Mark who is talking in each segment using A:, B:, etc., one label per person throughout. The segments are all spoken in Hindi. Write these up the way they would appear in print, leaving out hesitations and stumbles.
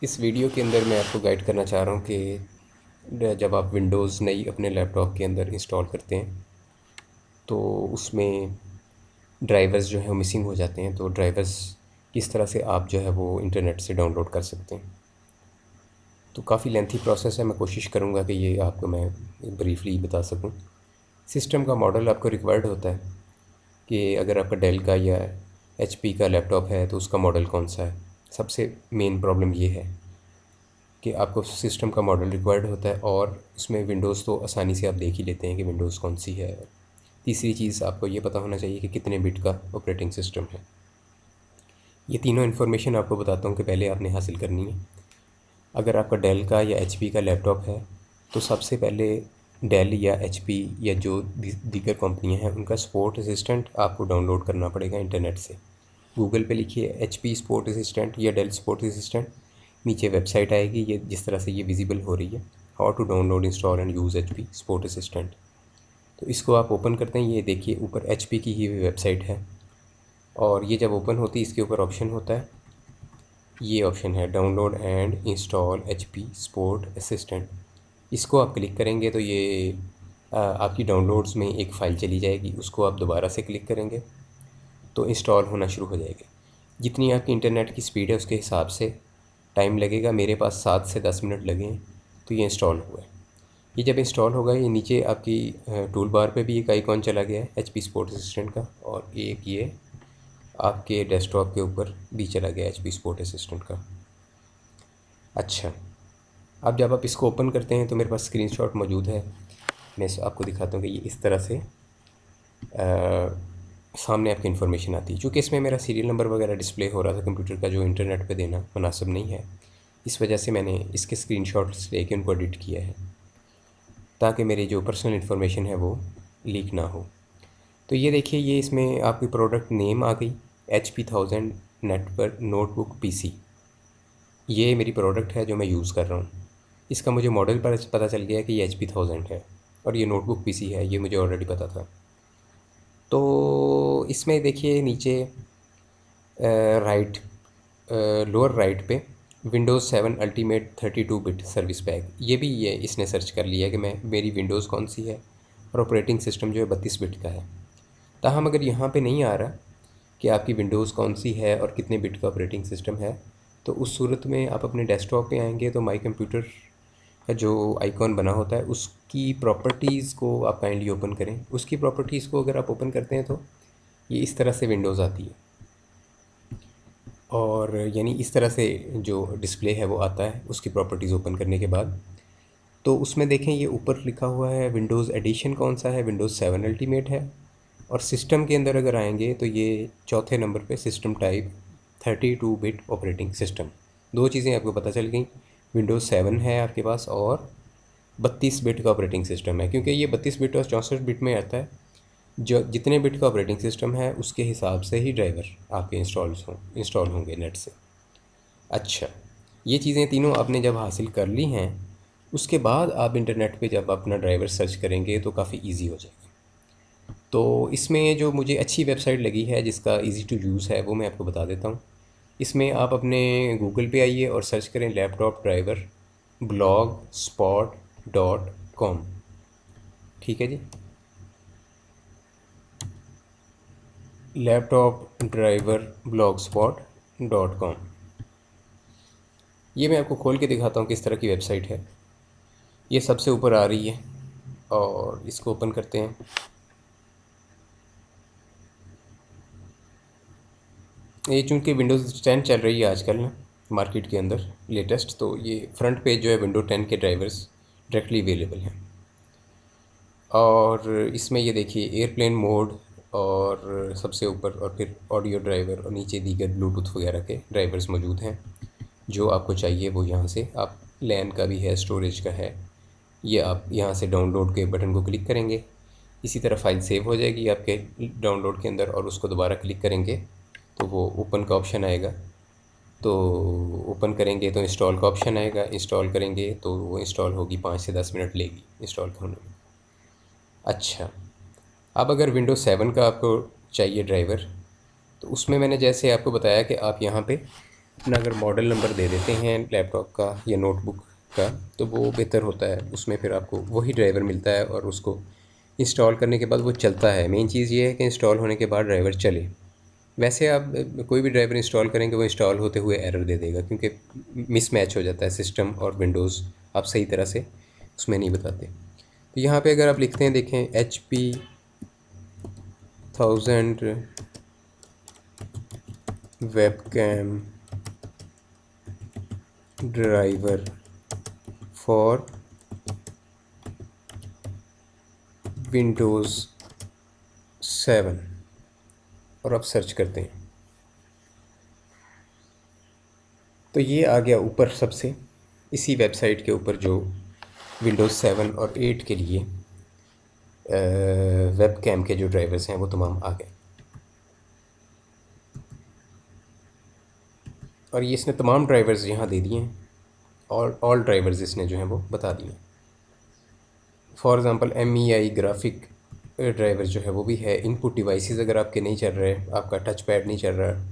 A: इस वीडियो के अंदर मैं आपको गाइड करना चाह रहा हूँ कि जब आप विंडोज़ नई अपने लैपटॉप के अंदर इंस्टॉल करते हैं तो उसमें ड्राइवर्स जो है वो मिसिंग हो जाते हैं। तो ड्राइवर्स किस तरह से आप जो है वो इंटरनेट से डाउनलोड कर सकते हैं। तो काफ़ी लेंथी प्रोसेस है, मैं कोशिश करूँगा कि ये आपको मैं ब्रीफली बता सकूँ। सिस्टम का मॉडल आपको रिक्वायर्ड होता है कि अगर आपका डेल का या एचपी का लैपटॉप है तो उसका मॉडल कौन सा है। सबसे मेन प्रॉब्लम ये है कि आपको सिस्टम का मॉडल रिक्वायर्ड होता है और उसमें विंडोज़ तो आसानी से आप देख ही लेते हैं कि विंडोज़ कौन सी है। तीसरी चीज़ आपको ये पता होना चाहिए कि कितने बिट का ऑपरेटिंग सिस्टम है। ये तीनों इन्फॉर्मेशन आपको बताता हूँ कि पहले आपने हासिल करनी है। अगर आपका डेल का या एचपी का लैपटॉप है तो सबसे पहले डेल या एचपी या जो दीगर कंपनियां हैं उनका सपोर्ट असिस्टेंट आपको डाउनलोड करना पड़ेगा इंटरनेट से। गूगल पे लिखिए एचपी सपोर्ट असिस्टेंट या डेल सपोर्ट असिस्टेंट, नीचे वेबसाइट आएगी ये जिस तरह से ये विजिबल हो रही है, how to download install and use HP support assistant. तो इसको आप ओपन करते हैं, ये देखिए ऊपर एचपी की ही वेबसाइट है और ये जब ओपन होती है इसके ऊपर ऑप्शन होता है, ये ऑप्शन है download and install HP support assistant. इसको आप क्लिक करेंगे तो ये आपकी डाउनलोड्स में एक फ़ाइल चली जाएगी, उसको आप दोबारा से क्लिक करेंगे तो इंस्टॉल होना शुरू हो जाएगा। जितनी आपकी इंटरनेट की स्पीड है उसके हिसाब से टाइम लगेगा। मेरे पास 7 से 10 मिनट लगे हैं तो ये इंस्टॉल हुआ है। ये जब इंस्टॉल होगा ये नीचे आपकी टूल बार पे भी एक आइकॉन चला गया है एचपी सपोर्ट असिस्टेंट का, और एक ये आपके डेस्कटॉप के ऊपर भी चला गया एचपी सपोर्ट असिस्टेंट का। अच्छा, अब जब आप इसको ओपन करते हैं तो मेरे पास स्क्रीनशॉट मौजूद है, मैं आपको दिखाता हूँ कि ये इस तरह से सामने आपकी इन्फॉर्मेशन आती है। चूँकि इसमें मेरा सीरियल नंबर वगैरह डिस्प्ले हो रहा था कंप्यूटर का, जो इंटरनेट पे देना मुनासिब नहीं है, इस वजह से मैंने इसके स्क्रीनशॉट्स लेके उनको एडिट किया है ताकि मेरी जो पर्सनल इन्फॉर्मेशन है वो लीक ना हो। तो ये देखिए, ये इसमें आपकी प्रोडक्ट नेम आ गई HP1000 नेटवर्क नोटबुक पीसी। ये मेरी प्रोडक्ट है जो मैं यूज़ कर रहा हूँ। इसका मुझे मॉडल पर पता चल गया कि ये HP1000 है और ये नोटबुक पीसी है, ये मुझे ऑलरेडी पता था। तो इसमें देखिए नीचे राइट लोअर राइट पे Windows 7 ultimate 32 bit service pack, ये भी ये इसने सर्च कर लिया कि मैं मेरी विंडोज़ कौन सी है और ऑपरेटिंग सिस्टम जो है 32 बिट का है। ताहम अगर यहाँ पे नहीं आ रहा कि आपकी विंडोज़ कौन सी है और कितने बिट का ऑपरेटिंग सिस्टम है, तो उस सूरत में आप अपने डेस्कटॉप पे आएंगे तो माई कंप्यूटर का जो आइकॉन बना होता है उसकी प्रॉपर्टीज़ को आप काइंडली ओपन करें। उसकी प्रॉपर्टीज़ को अगर आप ओपन करते हैं तो ये इस तरह से विंडोज़ आती है, और यानी इस तरह से जो डिस्प्ले है वो आता है उसकी प्रॉपर्टीज़ ओपन करने के बाद। तो उसमें देखें ये ऊपर लिखा हुआ है विंडोज़ एडिशन कौन सा है, विंडोज़ 7 अल्टीमेट है। और सिस्टम के अंदर अगर आएंगे तो ये चौथे नंबर पे system type 32 bit operating system. दो चीज़ें आपको पता चल गई, विंडोज़ 7 है आपके पास और 32 बिट का ऑपरेटिंग सिस्टम है, क्योंकि ये 32 बिट और 64 बिट में आता है। जो जितने बिट का ऑपरेटिंग सिस्टम है उसके हिसाब से ही ड्राइवर आपके इंस्टॉल होंगे नेट से। अच्छा, ये चीज़ें तीनों आपने जब हासिल कर ली हैं उसके बाद आप इंटरनेट पे जब अपना ड्राइवर सर्च करेंगे तो काफ़ी इजी हो जाएगा। तो इसमें जो मुझे अच्छी वेबसाइट लगी है जिसका इजी टू यूज़ है वो मैं आपको बता देता हूँ। इसमें आप अपने गूगल पे आइए और सर्च करें लैपटॉप ड्राइवर blogspot.com। ठीक है जी, लैपटॉप ड्राइवर blogspot.com। ये मैं आपको खोल के दिखाता हूँ किस तरह की वेबसाइट है। ये सबसे ऊपर आ रही है और इसको ओपन करते हैं। ये चूँकि विंडोज़ 10 चल रही है आजकल ना मार्केट के अंदर लेटेस्ट, तो ये फ्रंट पेज जो है विंडो 10 के ड्राइवर्स डायरेक्टली अवेलेबल हैं। और इसमें ये देखिए एयरप्लेन मोड और सबसे ऊपर, और फिर ऑडियो ड्राइवर और नीचे दीगर ब्लूटूथ वगैरह के ड्राइवर्स मौजूद हैं। जो आपको चाहिए वो यहाँ से आप, लैन का भी है, स्टोरेज का है, ये आप यहाँ से डाउनलोड के बटन को क्लिक करेंगे, इसी तरह फ़ाइल सेव हो जाएगी आपके डाउनलोड के अंदर, और उसको दोबारा क्लिक करेंगे तो वो ओपन का ऑप्शन आएगा। तो ओपन करेंगे तो इंस्टॉल का ऑप्शन आएगा, इंस्टॉल करेंगे तो वो इंस्टॉल होगी, 5 से 10 मिनट लेगी इंस्टॉल होने में। अच्छा, अब अगर विंडोज़ 7 का आपको चाहिए ड्राइवर, तो उसमें मैंने जैसे आपको बताया कि आप यहाँ पे अपना अगर मॉडल नंबर दे देते हैं लैपटॉप का या नोटबुक का तो वो बेहतर होता है। उसमें फिर आपको वही ड्राइवर मिलता है और उसको इंस्टॉल करने के बाद वो चलता है। मेन चीज़ ये है कि इंस्टॉल होने के बाद ड्राइवर चले। वैसे आप कोई भी ड्राइवर इंस्टॉल करेंगे वो इंस्टॉल होते हुए एरर दे देगा, क्योंकि मिसमैच हो जाता है सिस्टम और विंडोज़, आप सही तरह से उसमें नहीं बताते। तो यहाँ पे अगर आप लिखते हैं, देखें HP 1000 webcam driver for Windows 7 और आप सर्च करते हैं तो ये आ गया ऊपर सबसे, इसी वेबसाइट के ऊपर जो विंडोज़ 7 और 8 के लिए वेब कैम के जो ड्राइवर्स हैं वो तमाम आ गए। और ये इसने तमाम ड्राइवर्स यहाँ दे दिए हैं और ऑल ड्राइवर्स इसने जो हैं वो बता दिए हैं। For example MEI graphic driver जो है वो भी है। इनपुट डिवाइसेस अगर आपके नहीं चल रहे, आपका टच पैड नहीं चल रहा,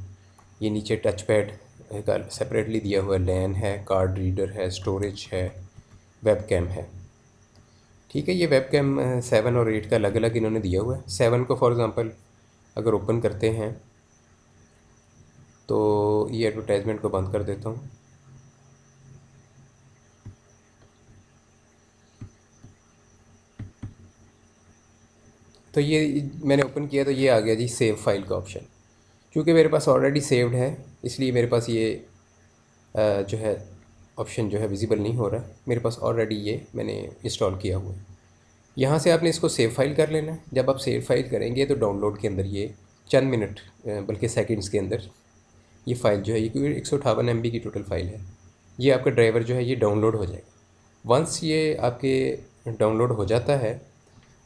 A: ये नीचे टच पैड का सेपरेटली दिया हुआ लैन है, कार्ड रीडर है, स्टोरेज है, वेब कैम है। ठीक है, ये वेब कैम 7 और 8 का अलग अलग इन्होंने दिया हुआ है। 7 को फॉर एग्ज़ाम्पल अगर ओपन करते हैं तो ये एडवर्टाइजमेंट को बंद कर देता हूँ। तो ये मैंने ओपन किया तो ये आ गया जी सेव फाइल का ऑप्शन। क्योंकि मेरे पास ऑलरेडी सेव्ड है इसलिए मेरे पास ये जो है ऑप्शन जो है विजिबल नहीं हो रहा। मेरे पास ऑलरेडी ये मैंने इंस्टॉल किया हुआ है। यहाँ से आपने इसको सेव फाइल कर लेना है। जब आप सेव फाइल करेंगे तो डाउनलोड के अंदर ये चंद मिनट बल्कि सेकंड्स के अंदर ये फ़ाइल जो है, ये क्योंकि 158 MB की टोटल फ़ाइल है, ये आपका ड्राइवर जो है ये डाउनलोड हो जाएगा। वंस ये आपके डाउनलोड हो जाता है,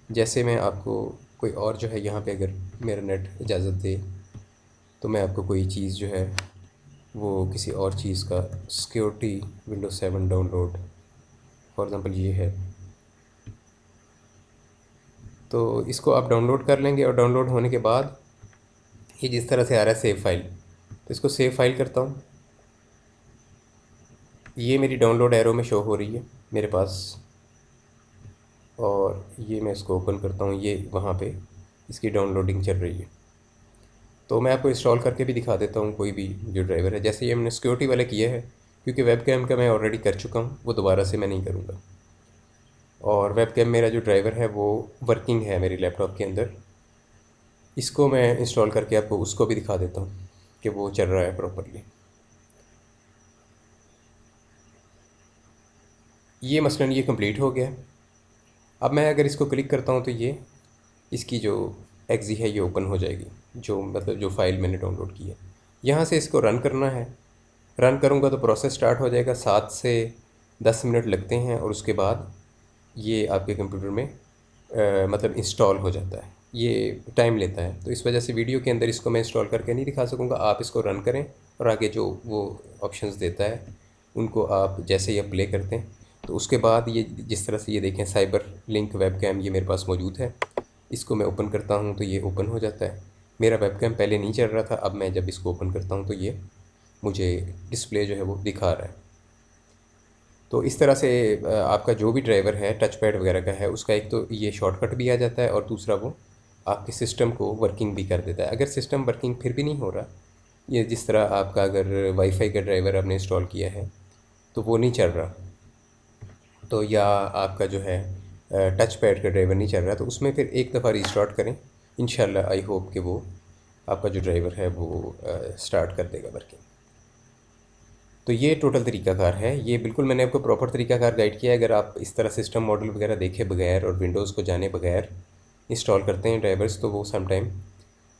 A: जैसे मैं आपको कोई और जो है यहाँ पे अगर मेरा नेट इजाज़त दे तो मैं आपको कोई चीज़ जो है वो किसी और चीज़ का security Windows 7 download for example ये है, तो इसको आप डाउनलोड कर लेंगे। और डाउनलोड होने के बाद ये जिस तरह से आ रहा है सेव फाइल, तो इसको सेव फाइल करता हूँ। ये मेरी डाउनलोड एरो में शो हो रही है मेरे पास, और ये मैं इसको ओपन करता हूँ, ये वहाँ पे इसकी डाउनलोडिंग चल रही है। तो मैं आपको इंस्टॉल करके भी दिखा देता हूँ कोई भी जो ड्राइवर है। जैसे ये मैंने सिक्योरिटी वाला किया है, क्योंकि वेब कैम का मैं ऑलरेडी कर चुका हूँ, वो दोबारा से मैं नहीं करूँगा। और वेब कैम मेरा जो ड्राइवर है वो वर्किंग है मेरे लैपटॉप के अंदर। इसको मैं इंस्टॉल करके आपको उसको भी दिखा देता हूँ कि वो चल रहा है प्रॉपरली। ये मसलन ये कंप्लीट हो गया। अब मैं अगर इसको क्लिक करता हूँ तो ये इसकी जो एक्जी है ये ओपन हो जाएगी, जो मतलब जो फ़ाइल मैंने डाउनलोड की है। यहाँ से इसको रन करना है। रन करूँगा तो प्रोसेस स्टार्ट हो जाएगा। 7 से 10 मिनट लगते हैं और उसके बाद ये आपके कंप्यूटर में मतलब इंस्टॉल हो जाता है। ये टाइम लेता है, तो इस वजह से वीडियो के अंदर इसको मैं इंस्टॉल करके नहीं दिखा सकूँगा। आप इसको रन करें और आगे जो वो ऑप्शंस देता है उनको आप जैसे ही आप प्ले करते हैं तो उसके बाद ये जिस तरह से ये देखें साइबर लिंक वेब कैम ये मेरे पास मौजूद है। इसको मैं ओपन करता हूँ तो ये ओपन हो जाता है। मेरा वेब कैम पहले नहीं चल रहा था, अब मैं जब इसको ओपन करता हूँ तो ये मुझे डिस्प्ले जो है वो दिखा रहा है। तो इस तरह से आपका जो भी ड्राइवर है टच पैड वगैरह का है उसका एक तो ये शॉर्टकट भी आ जाता है और दूसरा वो आपके सिस्टम को वर्किंग भी कर देता है। अगर सिस्टम वर्किंग फिर भी नहीं हो रहा, ये जिस तरह आपका अगर वाईफाई का ड्राइवर आपने इंस्टॉल किया है तो वो नहीं चल रहा, तो या आपका जो है टच पैड का ड्राइवर नहीं चल रहा, तो उसमें फिर एक दफ़ा रीस्टार्ट करें। इंशाल्लाह आई होप कि वो आपका जो ड्राइवर है वो स्टार्ट कर देगा वर्किंग। तो ये टोटल तरीकाकार है। ये बिल्कुल मैंने आपको प्रॉपर तरीकाकार गाइड किया है। अगर आप इस तरह सिस्टम मॉडल वगैरह देखे बगैर और विंडोज़ को जाने बगैर इंस्टॉल करते हैं ड्राइवर्स तो वो सम टाइम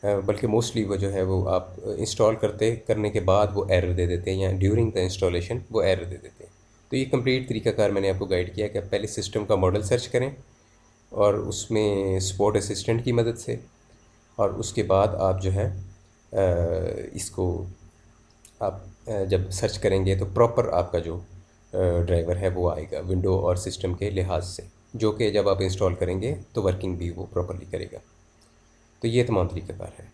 A: बल्कि मोस्टली वो जो है वो आप इंस्टॉल करने के बाद वो एरर दे देते हैं या ड्यूरिंग द इंस्टॉलेशन वो एरर दे देते हैं। तो ये कंप्लीट तरीकाकार मैंने आपको गाइड किया कि आप पहले सिस्टम का मॉडल सर्च करें और उसमें सपोर्ट असिस्टेंट की मदद से, और उसके बाद आप जो है इसको आप जब सर्च करेंगे तो प्रॉपर आपका जो ड्राइवर है वो आएगा विंडो और सिस्टम के लिहाज से, जो कि जब आप इंस्टॉल करेंगे तो वर्किंग भी वो प्रॉपरली करेगा। तो ये तमाम तरीक़ाकार है।